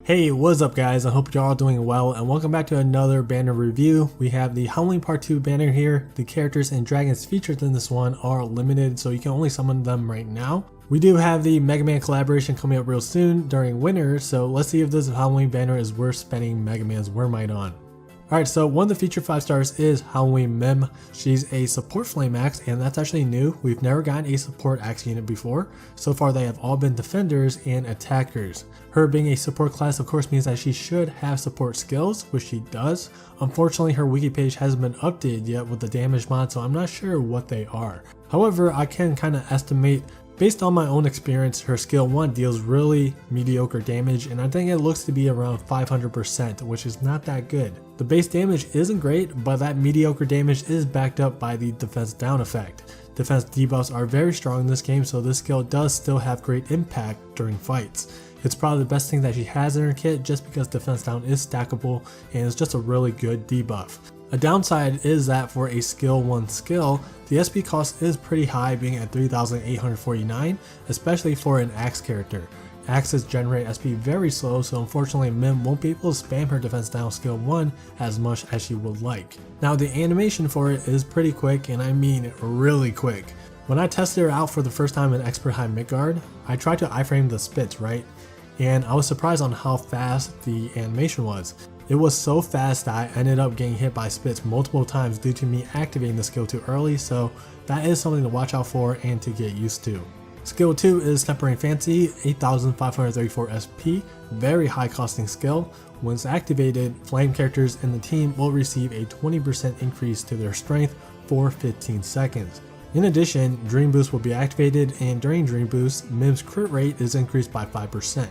Hey, what's up guys? I hope you're all doing well and welcome back to another banner review. We have the Halloween Part 2 banner here. The characters and dragons featured in this one are limited, so you can only summon them right now. We do have the Mega Man collaboration coming up real soon during winter, so let's see if this Halloween banner is worth spending Mega Man's Wormite on. Alright, so one of the featured 5 stars is Halloween Mim. She's a support flame axe, and that's actually new. We've never gotten a support axe unit before. So far they have all been defenders and attackers. Her being a support class of course means that she should have support skills, which she does. Unfortunately her wiki page hasn't been updated yet with the damage mod, so I'm not sure what they are. However, I can kind of estimate based on my own experience, her skill 1 deals really mediocre damage, and I think it looks to be around 500%, which is not that good. The base damage isn't great, but that mediocre damage is backed up by the defense down effect. Defense debuffs are very strong in this game, so this skill does still have great impact during fights. It's probably the best thing that she has in her kit just because defense down is stackable and it's just a really good debuff. A downside is that for a skill 1 skill, the SP cost is pretty high, being at 3,849, especially for an axe character. Axes generate SP very slow, so unfortunately Mim won't be able to spam her defense down skill 1 as much as she would like. Now the animation for it is pretty quick, and I mean really quick. When I tested her out for the first time in Expert High Midgard, I tried to iframe the spits, right? And I was surprised on how fast the animation was. It was so fast that I ended up getting hit by spits multiple times due to me activating the skill too early, so that is something to watch out for and to get used to. Skill 2 is Tempering Fancy, 8,534 SP, very high costing skill. Once activated, flame characters in the team will receive a 20% increase to their strength for 15 seconds. In addition, Dream Boost will be activated, and during Dream Boost, Mim's crit rate is increased by 5%.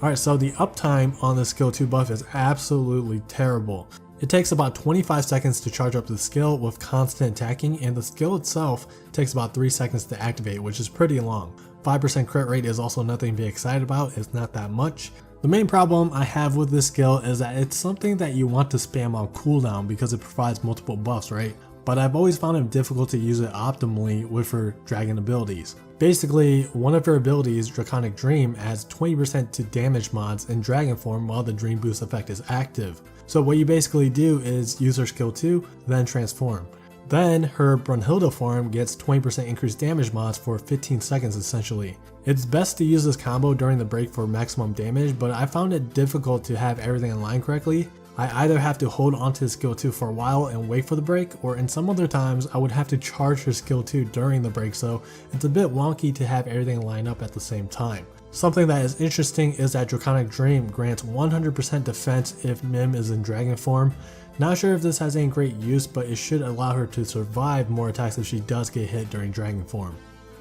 Alright, so the uptime on the skill 2 buff is absolutely terrible. It takes about 25 seconds to charge up the skill with constant attacking, and the skill itself takes about 3 seconds to activate, which is pretty long. 5% crit rate is also nothing to be excited about, it's not that much. The main problem I have with this skill is that it's something that you want to spam on cooldown because it provides multiple buffs, right? But I've always found it difficult to use it optimally with her dragon abilities. Basically, one of her abilities, Draconic Dream, adds 20% to damage mods in dragon form while the Dream Boost effect is active. So what you basically do is use her skill 2, then transform. Then her Brunhilde form gets 20% increased damage mods for 15 seconds essentially. It's best to use this combo during the break for maximum damage, but I found it difficult to have everything in line correctly. I either have to hold onto skill 2 for a while and wait for the break, or in some other times I would have to charge her skill 2 during the break, so it's a bit wonky to have everything line up at the same time. Something that is interesting is that Draconic Dream grants 100% defense if Mim is in dragon form. Not sure if this has any great use, but it should allow her to survive more attacks if she does get hit during dragon form.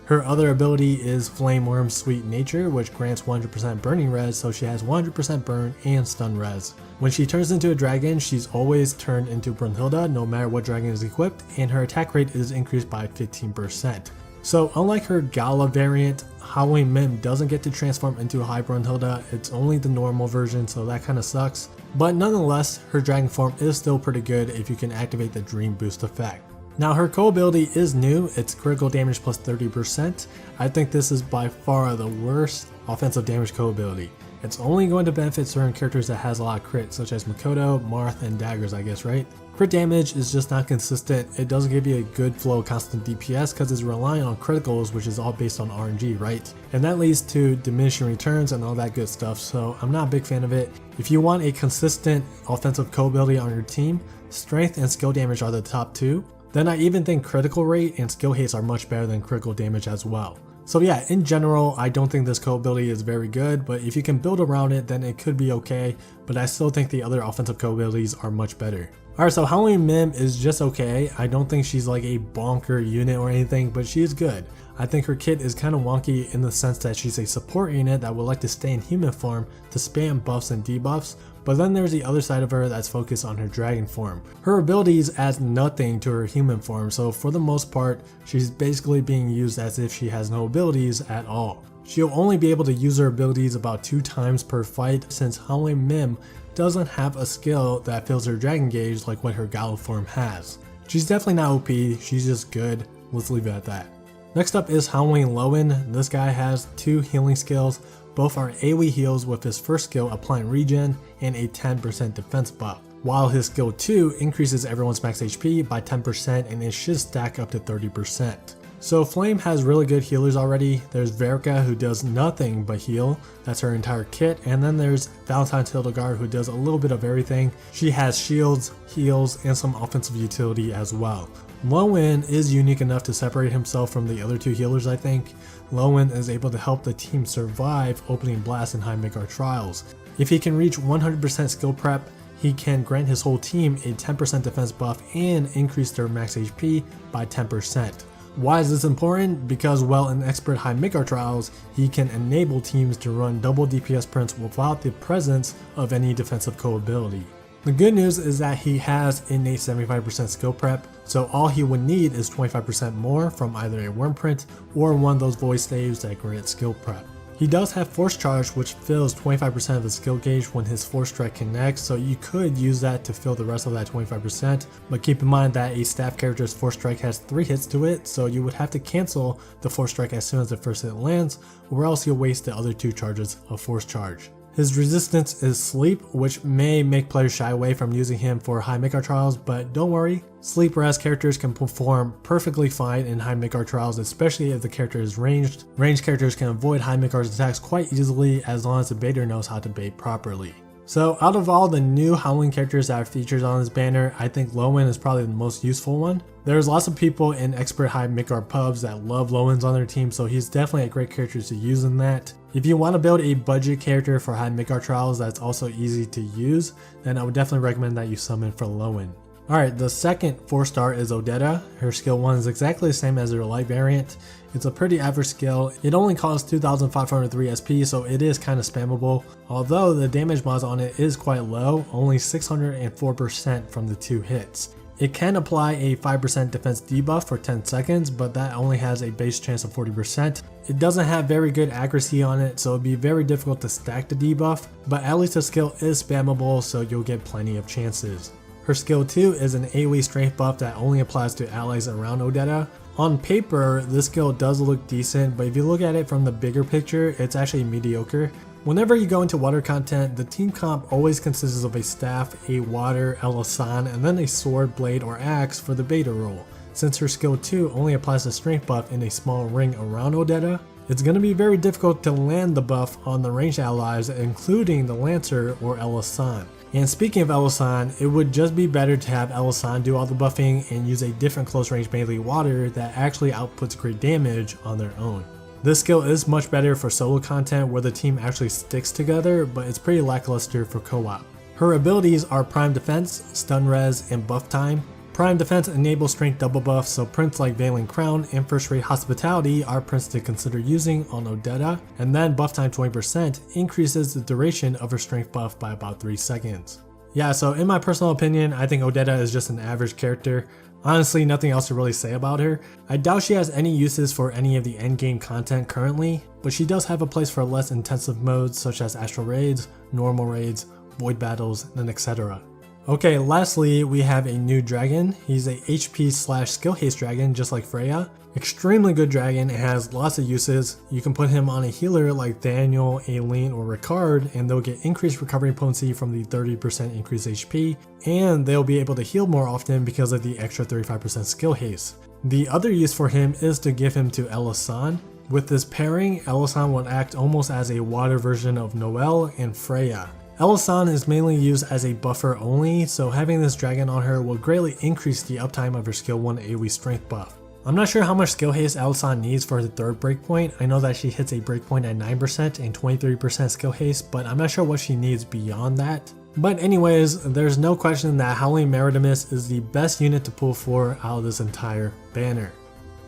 Her other ability is Flame Worm's Sweet Nature, which grants 100% burning res, so she has 100% burn and stun res. When she turns into a dragon, she's always turned into Brunhilde no matter what dragon is equipped, and her attack rate is increased by 15%. So unlike her Gala variant, Halloween Mim doesn't get to transform into a high Brunhilde, it's only the normal version, so that kinda sucks. But nonetheless, her dragon form is still pretty good if you can activate the Dream Boost effect. Now her co-ability is new, it's critical damage plus 30%. I think this is by far the worst offensive damage co-ability. It's only going to benefit certain characters that has a lot of crit, such as Makoto, Marth, and Daggers, I guess, right? Crit damage is just not consistent, it doesn't give you a good flow of constant DPS because it's relying on criticals, which is all based on RNG, right? And that leads to diminishing returns and all that good stuff, so I'm not a big fan of it. If you want a consistent offensive co-ability on your team, strength and skill damage are the top 2. Then I even think critical rate and skill haste are much better than critical damage as well. So yeah, in general, I don't think this co-ability is very good, but if you can build around it, then it could be okay, but I still think the other offensive co-abilities are much better. Alright, so Halloween Mim is just okay. I don't think she's like a bonker unit or anything, but she is good. I think her kit is kind of wonky in the sense that she's a support unit that would like to stay in human form to spam buffs and debuffs, but then there's the other side of her that's focused on her dragon form. Her abilities add nothing to her human form, so for the most part, she's basically being used as if she has no abilities at all. She'll only be able to use her abilities about 2 times per fight since Halloween Mim doesn't have a skill that fills her dragon gauge like what her Gala form has. She's definitely not OP, she's just good, let's leave it at that. Next up is Halloween Lowen. This guy has 2 healing skills, Both are AoE heals with his first skill applying regen and a 10% defense buff, while his skill 2 increases everyone's max HP by 10% and it should stack up to 30%. So Flame has really good healers already. There's Verica, who does nothing but heal, that's her entire kit, and then there's Valentine's Hildegard, who does a little bit of everything. She has shields, heals, and some offensive utility as well. Lowen is unique enough to separate himself from the other two healers, I think. Lowen is able to help the team survive opening blasts in High Midgard Trials. If he can reach 100% skill prep, he can grant his whole team a 10% defense buff and increase their max HP by 10%. Why is this important? Because, well, in Expert High Midgard Trials, he can enable teams to run double DPS prints without the presence of any defensive co-ability. The good news is that he has innate 75% skill prep, so all he would need is 25% more from either a worm print or one of those void staves that grant skill prep. He does have Force Charge, which fills 25% of his skill gauge when his Force Strike connects, so you could use that to fill the rest of that 25%, but keep in mind that a staff character's Force Strike has 3 hits to it, so you would have to cancel the Force Strike as soon as the first hit lands, or else you'll waste the other 2 charges of Force Charge. His resistance is Sleep, which may make players shy away from using him for High Midgard Trials, but don't worry, Sleep Res characters can perform perfectly fine in High Midgard Trials, especially if the character is ranged. Ranged characters can avoid High Midgard's attacks quite easily as long as the baiter knows how to bait properly. So out of all the new Halloween characters that are featured on this banner, I think Lowen is probably the most useful one. There's lots of people in Expert High Midgard pubs that love Lowens on their team, so he's definitely a great character to use in that. If you want to build a budget character for High Midgard Trials that's also easy to use, then I would definitely recommend that you summon for Lowen. Alright, the second 4-star is Odetta. Her skill 1 is exactly the same as her light variant. It's a pretty average skill. It only costs 2,503 SP, so it is kind of spammable. Although the damage mods on it is quite low, only 604% from the 2 hits. It can apply a 5% defense debuff for 10 seconds, but that only has a base chance of 40%. It doesn't have very good accuracy on it, so it'd be very difficult to stack the debuff, but at least the skill is spammable, so you'll get plenty of chances. Her skill 2 is an AoE strength buff that only applies to allies around Odetta. On paper, this skill does look decent, but if you look at it from the bigger picture, it's actually mediocre. Whenever you go into water content, the team comp always consists of a staff, a water, a lasan, and then a sword, blade, or axe for the beta role. Since her skill 2 only applies the strength buff in a small ring around Odetta, it's going to be very difficult to land the buff on the ranged allies, including the Lancer or Elasan. And speaking of Elasan, it would just be better to have Elasan do all the buffing and use a different close range melee water that actually outputs great damage on their own. This skill is much better for solo content where the team actually sticks together, but it's pretty lackluster for co-op. Her abilities are Prime Defense, Stun Res, and Buff Time. Prime Defense enables strength double buffs, so prints like Veiling Crown and First Rate Hospitality are prints to consider using on Odetta, and then Buff Time 20% increases the duration of her strength buff by about 3 seconds. Yeah, so in my personal opinion, I think Odetta is just an average character. Honestly, nothing else to really say about her. I doubt she has any uses for any of the endgame content currently, but she does have a place for less intensive modes such as Astral Raids, Normal Raids, Void Battles, and etc. Okay, lastly, we have a new dragon. He's a HP/skill haste dragon just like Freya. Extremely good dragon, it has lots of uses. You can put him on a healer like Daniel, Aileen, or Ricard, and they'll get increased recovery potency from the 30% increased HP, and they'll be able to heal more often because of the extra 35% skill haste. The other use for him is to give him to Elasan. With this pairing, Elasan will act almost as a water version of Noelle and Freya. Elasan is mainly used as a buffer only, so having this dragon on her will greatly increase the uptime of her skill 1 AoE strength buff. I'm not sure how much skill haste Elasan needs for the 3rd breakpoint. I know that she hits a breakpoint at 9% and 23% skill haste, but I'm not sure what she needs beyond that. But anyways, there's no question that Halloween Maritismus is the best unit to pull for out of this entire banner.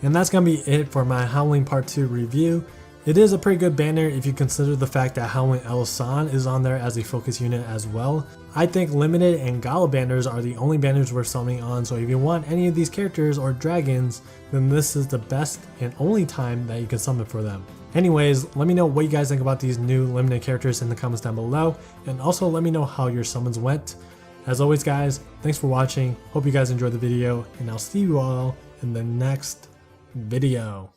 And that's gonna be it for my Halloween Part 2 review. It is a pretty good banner if you consider the fact that Halloween Elasan is on there as a focus unit as well. I think limited and gala banners are the only banners we're summoning on, so if you want any of these characters or dragons, then this is the best and only time that you can summon for them. Anyways, let me know what you guys think about these new limited characters in the comments down below, and also let me know how your summons went. As always guys, thanks for watching, hope you guys enjoyed the video, and I'll see you all in the next video.